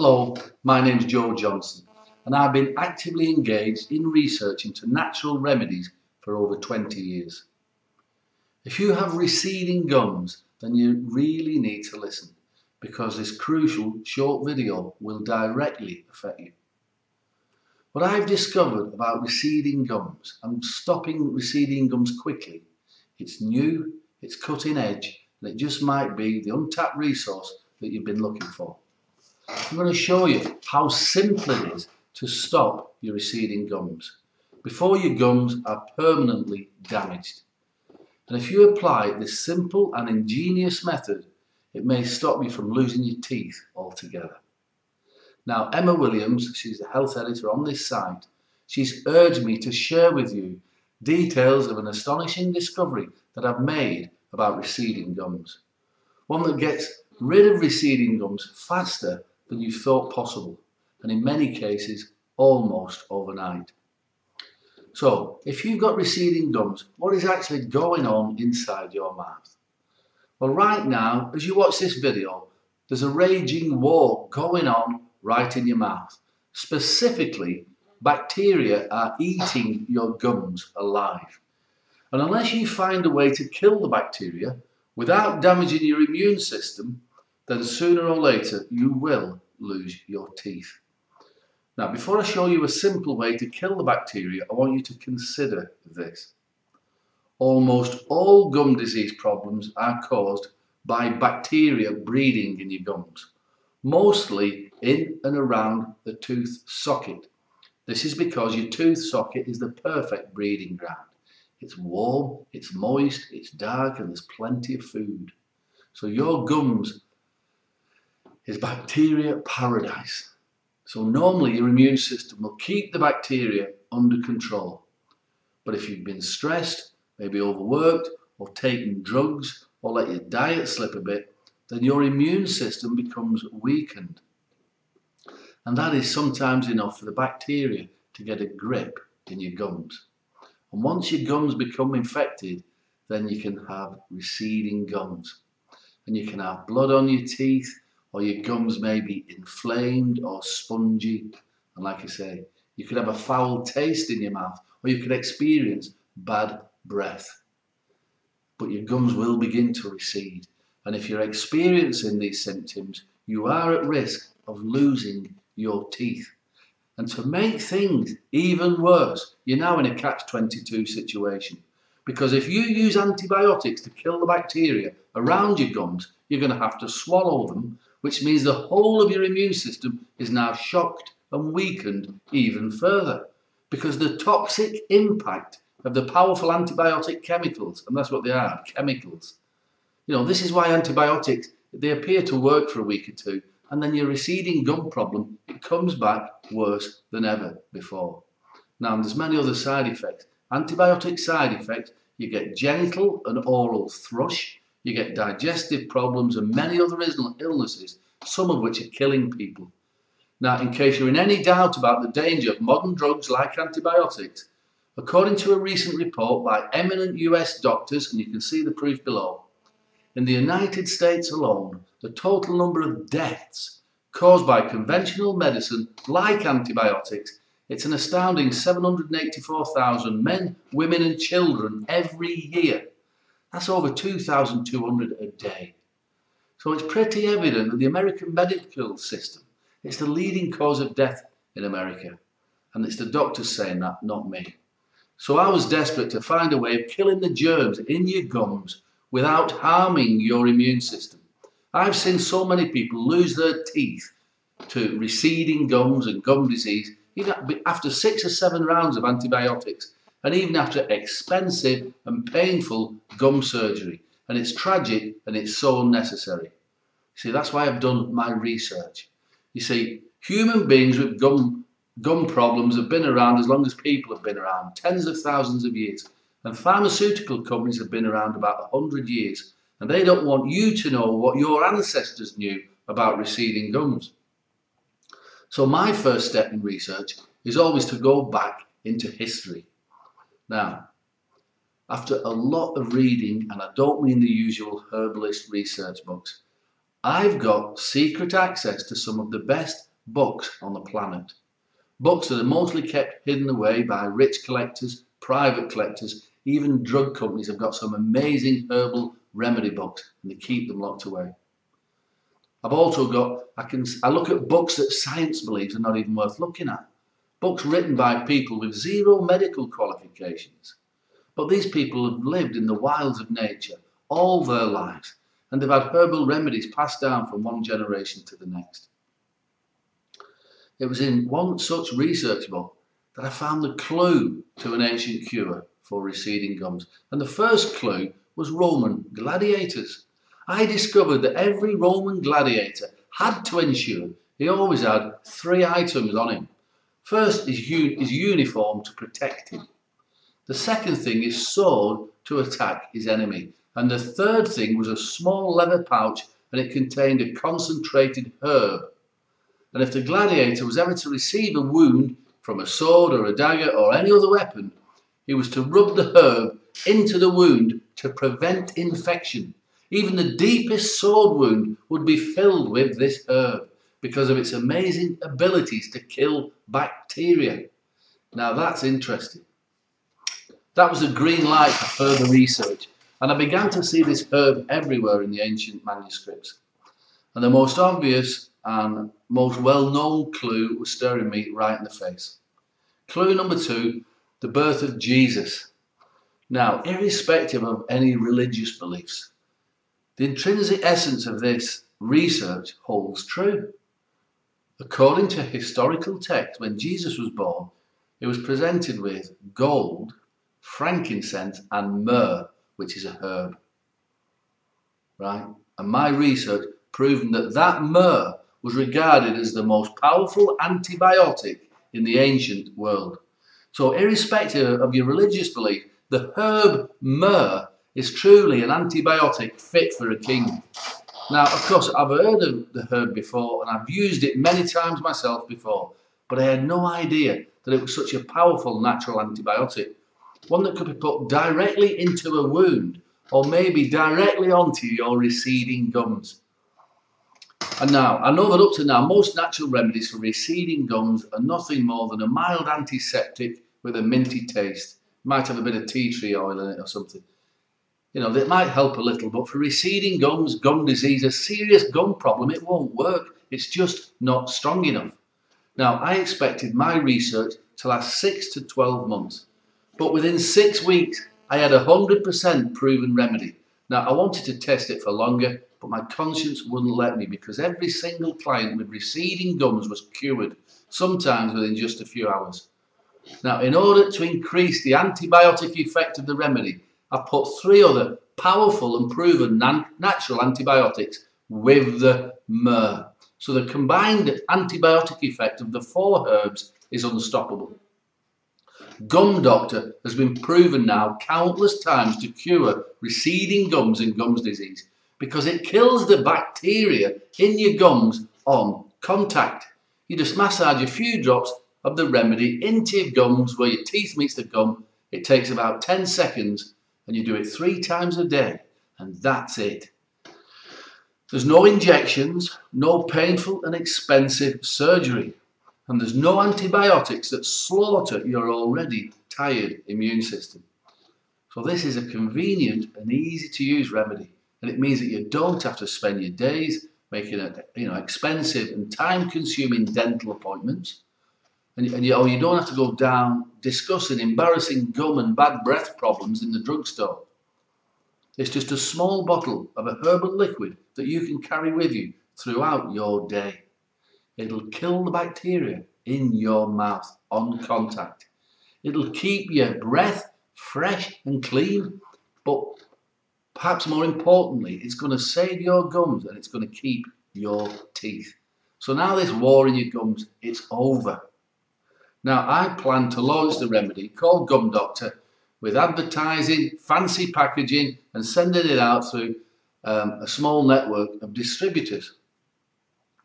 Hello, my name is Joe Johnson and I've been actively engaged in research into natural remedies for over 20 years. If you have receding gums, then you really need to listen because this crucial short video will directly affect you. What I've discovered about receding gums and stopping receding gums quickly, it's new, it's cutting edge, and it just might be the untapped resource that you've been looking for. I'm going to show you how simple it is to stop your receding gums before your gums are permanently damaged. And if you apply this simple and ingenious method, it may stop you from losing your teeth altogether. Now, Emma Williams, she's the health editor on this site, she's urged me to share with you details of an astonishing discovery that I've made about receding gums. One that gets rid of receding gums faster than you thought possible, and in many cases almost overnight. So, if you've got receding gums, what is actually going on inside your mouth? Well, right now, as you watch this video, there's a raging war going on right in your mouth. Specifically, bacteria are eating your gums alive. And unless you find a way to kill the bacteria without damaging your immune system, then sooner or later you will lose your teeth. Now, before I show you a simple way to kill the bacteria, I want you to consider this. Almost all gum disease problems are caused by bacteria breeding in your gums, mostly in and around the tooth socket. This is because your tooth socket is the perfect breeding ground. It's warm, it's moist, it's dark, and there's plenty of food. So your gums is bacteria paradise. So normally your immune system will keep the bacteria under control. But if you've been stressed, maybe overworked, or taken drugs, or let your diet slip a bit, then your immune system becomes weakened. And that is sometimes enough for the bacteria to get a grip in your gums. And once your gums become infected, then you can have receding gums. And you can have blood on your teeth, or your gums may be inflamed or spongy. And like I say, you could have a foul taste in your mouth, or you could experience bad breath. But your gums will begin to recede. And if you're experiencing these symptoms, you are at risk of losing your teeth. And to make things even worse, you're now in a catch-22 situation. Because if you use antibiotics to kill the bacteria around your gums, you're going to have to swallow them, which means the whole of your immune system is now shocked and weakened even further. Because the toxic impact of the powerful antibiotic chemicals, and that's what they are, chemicals. You know, this is why antibiotics, they appear to work for a week or two, and then your receding gum problem, it comes back worse than ever before. Now, there's many other side effects. Antibiotic side effects, you get genital and oral thrush, you get digestive problems and many other illnesses, some of which are killing people. Now, in case you're in any doubt about the danger of modern drugs like antibiotics, according to a recent report by eminent US doctors, and you can see the proof below, in the United States alone, the total number of deaths caused by conventional medicine like antibiotics, it's an astounding 784,000 men, women and children every year. That's over 2,200 a day. So it's pretty evident that the American medical system is the leading cause of death in America. And it's the doctors saying that, not me. So I was desperate to find a way of killing the germs in your gums without harming your immune system. I've seen so many people lose their teeth to receding gums and gum disease, even after 6 or 7 rounds of antibiotics, and even after expensive and painful gum surgery. And it's tragic and it's so unnecessary. See, that's why I've done my research. You see, human beings with gum problems have been around as long as people have been around, tens of thousands of years. And pharmaceutical companies have been around about 100 years. And they don't want you to know what your ancestors knew about receding gums. So my first step in research is always to go back into history. Now, after a lot of reading, and I don't mean the usual herbalist research books, I've got secret access to some of the best books on the planet. Books that are mostly kept hidden away by rich collectors, private collectors, even drug companies have got some amazing herbal remedy books and they keep them locked away. I've also got, I look at books that science believes are not even worth looking at. Books written by people with zero medical qualifications. But these people have lived in the wilds of nature all their lives and they've had herbal remedies passed down from one generation to the next. It was in one such research book that I found the clue to an ancient cure for receding gums. And the first clue was Roman gladiators. I discovered that every Roman gladiator had to ensure he always had 3 items on him. First is his uniform to protect him. The second thing is sword to attack his enemy. And the third thing was a small leather pouch and it contained a concentrated herb. And if the gladiator was ever to receive a wound from a sword or a dagger or any other weapon, he was to rub the herb into the wound to prevent infection. Even the deepest sword wound would be filled with this herb because of its amazing abilities to kill bacteria. Now that's interesting. That was a green light for further research, and I began to see this herb everywhere in the ancient manuscripts. And the most obvious and most well-known clue was staring me right in the face. Clue number 2, the birth of Jesus. Now, irrespective of any religious beliefs, the intrinsic essence of this research holds true. According to historical text, when Jesus was born, he was presented with gold, frankincense and myrrh, which is a herb. Right? And my research proven that that myrrh was regarded as the most powerful antibiotic in the ancient world. So irrespective of your religious belief, the herb myrrh is truly an antibiotic fit for a king. Now, of course, I've heard of the herb before and I've used it many times myself before, but I had no idea that it was such a powerful natural antibiotic. One that could be put directly into a wound or maybe directly onto your receding gums. And now, I know that up to now, most natural remedies for receding gums are nothing more than a mild antiseptic with a minty taste. Might have a bit of tea tree oil in it or something. You know, that might help a little, but for receding gums, gum disease, a serious gum problem, it won't work. It's just not strong enough. Now, I expected my research to last 6 to 12 months, but within 6 weeks, I had a 100% proven remedy. Now, I wanted to test it for longer, but my conscience wouldn't let me because every single client with receding gums was cured, sometimes within just a few hours. Now, in order to increase the antibiotic effect of the remedy, I've put 3 other powerful and proven natural antibiotics with the myrrh. So the combined antibiotic effect of the 4 herbs is unstoppable. Gum Doctor has been proven now countless times to cure receding gums and gums disease because it kills the bacteria in your gums on contact. You just massage a few drops of the remedy into your gums where your teeth meets the gum. It takes about 10 seconds and you do it 3 times a day and that's it. There's no injections, no painful and expensive surgery, and there's no antibiotics that slaughter your already tired immune system. So this is a convenient and easy to use remedy, and it means that you don't have to spend your days making expensive and time-consuming dental appointments, or you don't have to go down discussing embarrassing gum and bad breath problems in the drugstore. It's just a small bottle of a herbal liquid that you can carry with you throughout your day. It'll kill the bacteria in your mouth on contact. It'll keep your breath fresh and clean, but perhaps more importantly, it's going to save your gums and it's going to keep your teeth. So now this war in your gums, it's over. Now I plan to launch the remedy called Gum Doctor with advertising, fancy packaging and sending it out through a small network of distributors.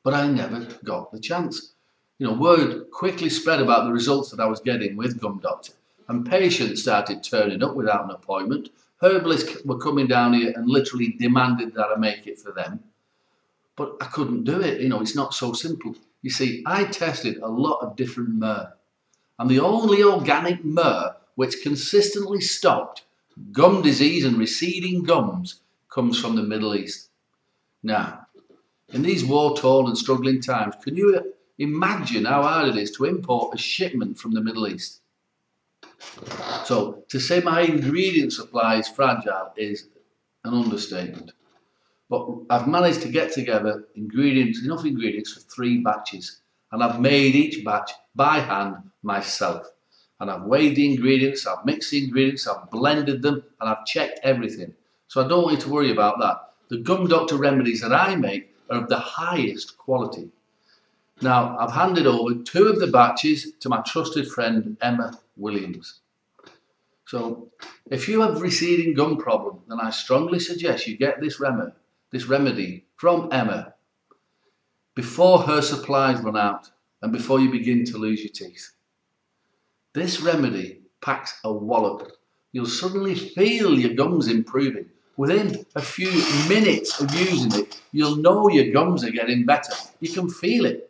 But I never got the chance. Word quickly spread about the results that I was getting with Gum Doctor, and patients started turning up without an appointment. Herbalists were coming down here and literally demanded that I make it for them. But I couldn't do it. It's not so simple. You see, I tested a lot of different myrrh, and the only organic myrrh which consistently stopped gum disease and receding gums comes from the Middle East. Now, in these war-torn and struggling times, can you imagine how hard it is to import a shipment from the Middle East? So, to say my ingredient supply is fragile is an understatement. But I've managed to get together enough ingredients for 3 batches. And I've made each batch by hand myself. And I've weighed the ingredients, I've mixed the ingredients, I've blended them, and I've checked everything. So I don't want you to worry about that. The Gum Doctor remedies that I make are of the highest quality. Now, I've handed over 2 of the batches to my trusted friend, Emma Williams. So, if you have receding gum problem, then I strongly suggest you get this remedy from Emma before her supplies run out and before you begin to lose your teeth. This remedy packs a wallop. You'll suddenly feel your gums improving. Within a few minutes of using it, you'll know your gums are getting better. You can feel it.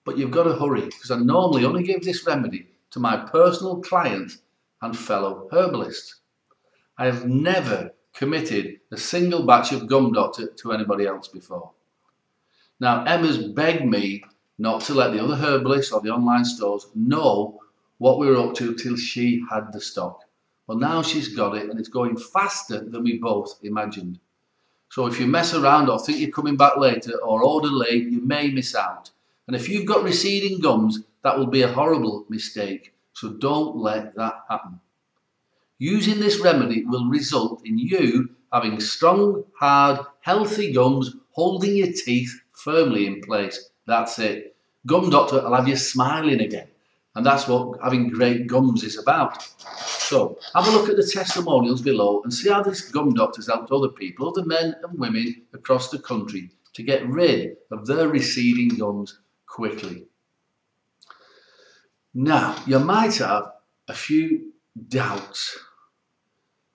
But you've got to hurry, because I normally only give this remedy to my personal clients and fellow herbalists. I have never committed a single batch of Gum Doctor to anybody else before. Now, Emma's begged me not to let the other herbalists or the online stores know what we were up to till she had the stock. Well, now she's got it, and it's going faster than we both imagined. So if you mess around or think you're coming back later or order late, you may miss out. And if you've got receding gums, that will be a horrible mistake. So don't let that happen. Using this remedy will result in you having strong, hard, healthy gums holding your teeth firmly in place. That's it. Gum Doctor will have you smiling again. And that's what having great gums is about. So have a look at the testimonials below and see how this Gum Doctor's helped other people, other men and women across the country to get rid of their receding gums quickly. Now, you might have a few doubts,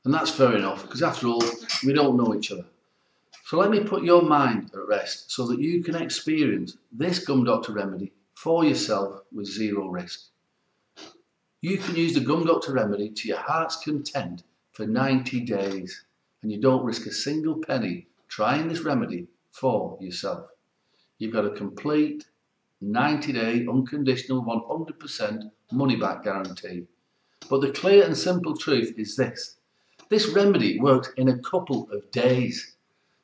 and that's fair enough, because after all, we don't know each other. So let me put your mind at rest so that you can experience this Gum Doctor remedy for yourself with 0 risk. You can use the Gum Doctor remedy to your heart's content for 90 days, and you don't risk a single penny trying this remedy for yourself. You've got a complete 90-day unconditional 100% money-back guarantee. But the clear and simple truth is this. This remedy works in a couple of days.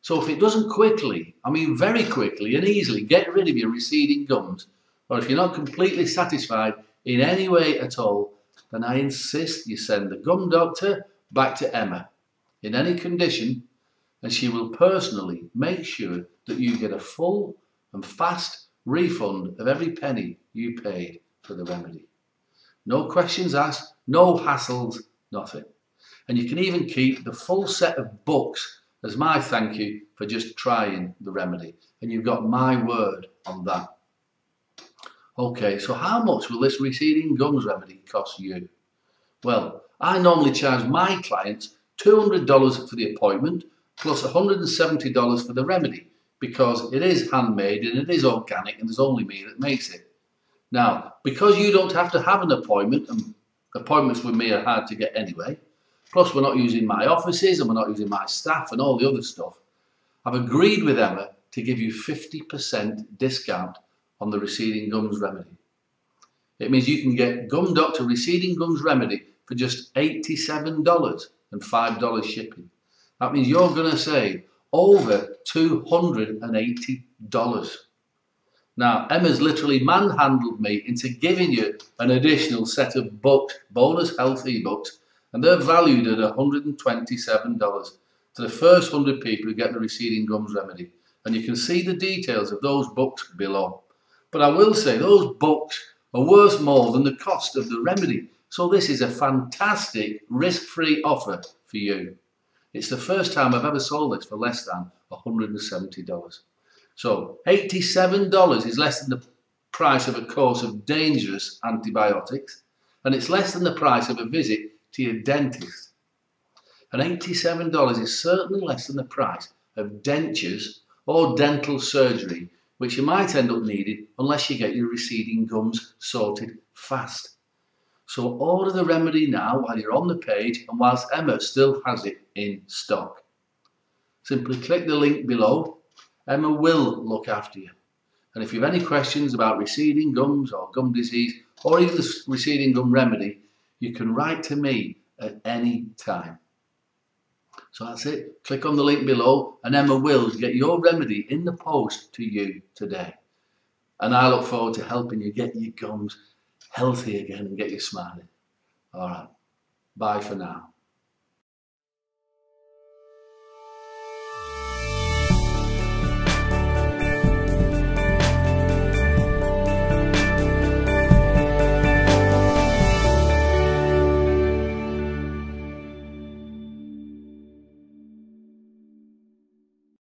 So if it doesn't quickly, I mean very quickly and easily, get rid of your receding gums, or if you're not completely satisfied in any way at all, then I insist you send the Gum Doctor back to Emma in any condition, and she will personally make sure that you get a full and fast refund of every penny you paid for the remedy. No questions asked, no hassles, nothing. And you can even keep the full set of books as my thank you for just trying the remedy. And you've got my word on that. Okay, so how much will this receding gums remedy cost you? Well, I normally charge my clients $200 for the appointment plus $170 for the remedy, because it is handmade and it is organic and there's only me that makes it. Now, because you don't have to have an appointment, and appointments with me are hard to get anyway, plus we're not using my offices and we're not using my staff and all the other stuff, I've agreed with Emma to give you 50% discount on the receding gums remedy. It means you can get Gum Doctor receding gums remedy for just $87 and $5 shipping. That means you're going to save over $280. Now, Emma's literally manhandled me into giving you an additional set of books, bonus health ebooks, and they're valued at $127 to the first 100 people who get the receding gums remedy. And you can see the details of those books below. But I will say those books are worth more than the cost of the remedy. So this is a fantastic risk-free offer for you. It's the first time I've ever sold this for less than $170. So $87 is less than the price of a course of dangerous antibiotics, and it's less than the price of a visit to your dentist. And $87 is certainly less than the price of dentures or dental surgery which you might end up needing unless you get your receding gums sorted fast. So order the remedy now while you're on the page and whilst Emma still has it in stock. Simply click the link below. Emma will look after you. And if you have any questions about receding gums or gum disease or even the receding gum remedy, you can write to me at any time. So that's it. Click on the link below and Emma will get your remedy in the post to you today. And I look forward to helping you get your gums healthy again and get you smiling. All right. Bye for now.